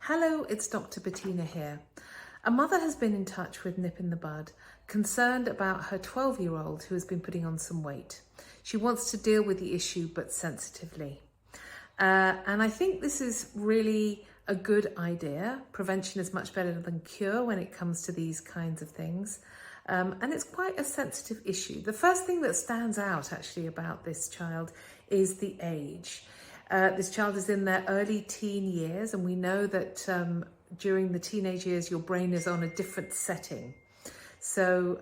Hello, it's Dr. Bettina here. A mother has been in touch with Nip in the Bud, concerned about her 12-year-old who has been putting on some weight. She wants to deal with the issue, but sensitively. And I think this is really a good idea. Prevention is much better than cure when it comes to these kinds of things. And it's quite a sensitive issue. The first thing that stands out actually about this child is the age. This child is in their early teen years, and we know that during the teenage years, your brain is on a different setting. So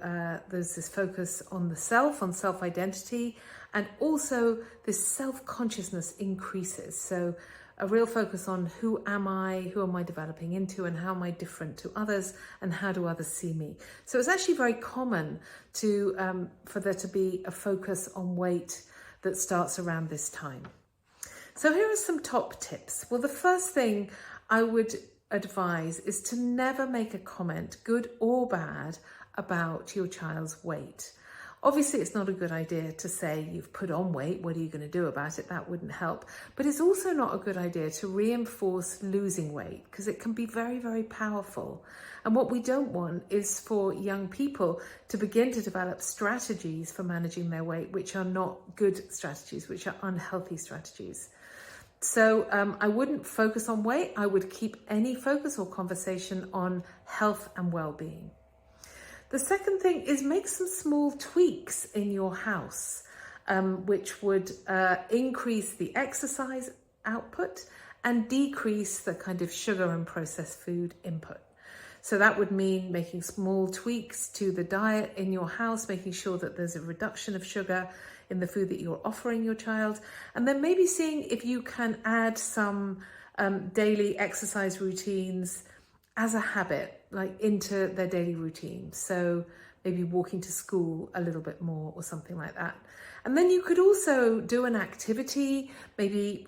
there's this focus on the self, on self-identity, and also this self-consciousness increases. So a real focus on who am I developing into, and how am I different to others, and how do others see me? So it's actually very common to for there to be a focus on weight that starts around this time. So here are some top tips. Well, the first thing I would advise is to never make a comment, good or bad, about your child's weight. Obviously, it's not a good idea to say you've put on weight, what are you going to do about it? That wouldn't help. But it's also not a good idea to reinforce losing weight, because it can be very, very powerful. And what we don't want is for young people to begin to develop strategies for managing their weight, which are not good strategies, which are unhealthy strategies. So I wouldn't focus on weight. I would keep any focus or conversation on health and well-being. The second thing is make some small tweaks in your house, which would increase the exercise output and decrease the kind of sugar and processed food input. So that would mean making small tweaks to the diet in your house, making sure that there's a reduction of sugar in the food that you're offering your child, and then maybe seeing if you can add some daily exercise routines as a habit, like into their daily routine. So maybe walking to school a little bit more or something like that. And then you could also do an activity, maybe,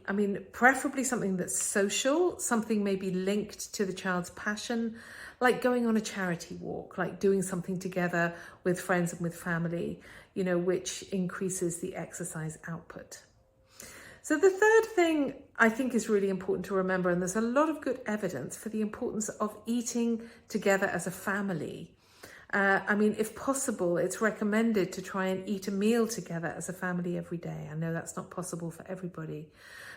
preferably something that's social, something maybe linked to the child's passion, like going on a charity walk, like doing something together with friends and with family, which increases the exercise output. So the third thing I think is really important to remember, and there's a lot of good evidence for the importance of eating together as a family. If possible, it's recommended to try and eat a meal together as a family every day. I know that's not possible for everybody,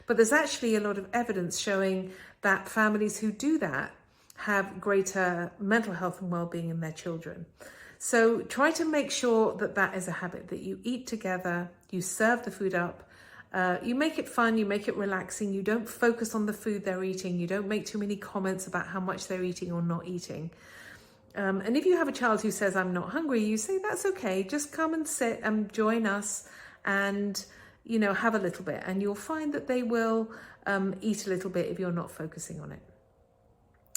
but there's actually a lot of evidence showing that families who do that have greater mental health and well-being in their children. So try to make sure that that is a habit, that you eat together, you serve the food up, you make it fun, you make it relaxing, you don't focus on the food they're eating, you don't make too many comments about how much they're eating or not eating. And if you have a child who says, I'm not hungry, you say, that's okay, just come and sit and join us and, have a little bit. And you'll find that they will eat a little bit if you're not focusing on it.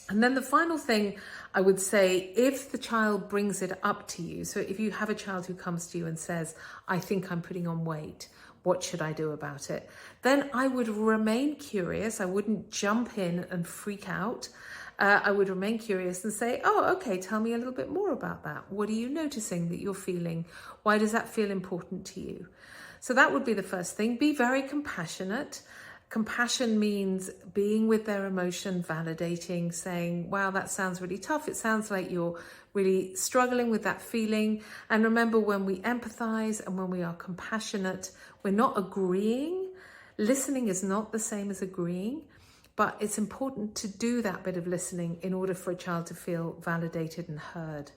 And then the final thing I would say, if the child brings it up to you, so if you have a child who comes to you and says, I think I'm putting on weight, what should I do about it? Then I would remain curious. I wouldn't jump in and freak out. I would remain curious and say, oh, okay, tell me a little bit more about that. What are you noticing that you're feeling? Why does that feel important to you? So that would be the first thing. Be very compassionate. Compassion means being with their emotion, validating, saying, wow, that sounds really tough. It sounds like you're really struggling with that feeling. And remember, when we empathize and when we are compassionate, we're not agreeing. Listening is not the same as agreeing, but it's important to do that bit of listening in order for a child to feel validated and heard.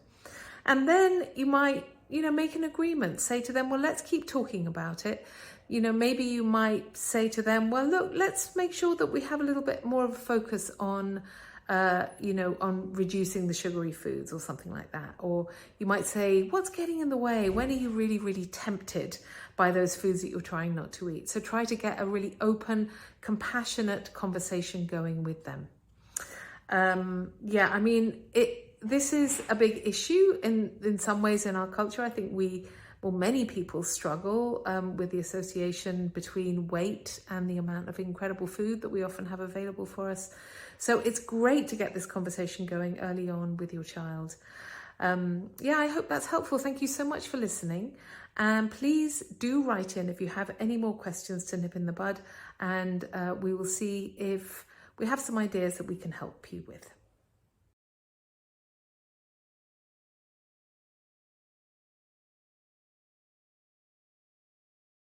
And then you might, make an agreement, say to them, well, let's keep talking about it. Maybe you might say to them, well, look, let's make sure that we have a little bit more of a focus on, on reducing the sugary foods or something like that. Or you might say, what's getting in the way? When are you really, really tempted by those foods that you're trying not to eat? So try to get a really open, compassionate conversation going with them. This is a big issue in some ways in our culture. I think many people struggle with the association between weight and the amount of incredible food that we often have available for us. So it's great to get this conversation going early on with your child. I hope that's helpful. Thank you so much for listening. And please do write in if you have any more questions to Nip in the Bud, and we will see if we have some ideas that we can help you with.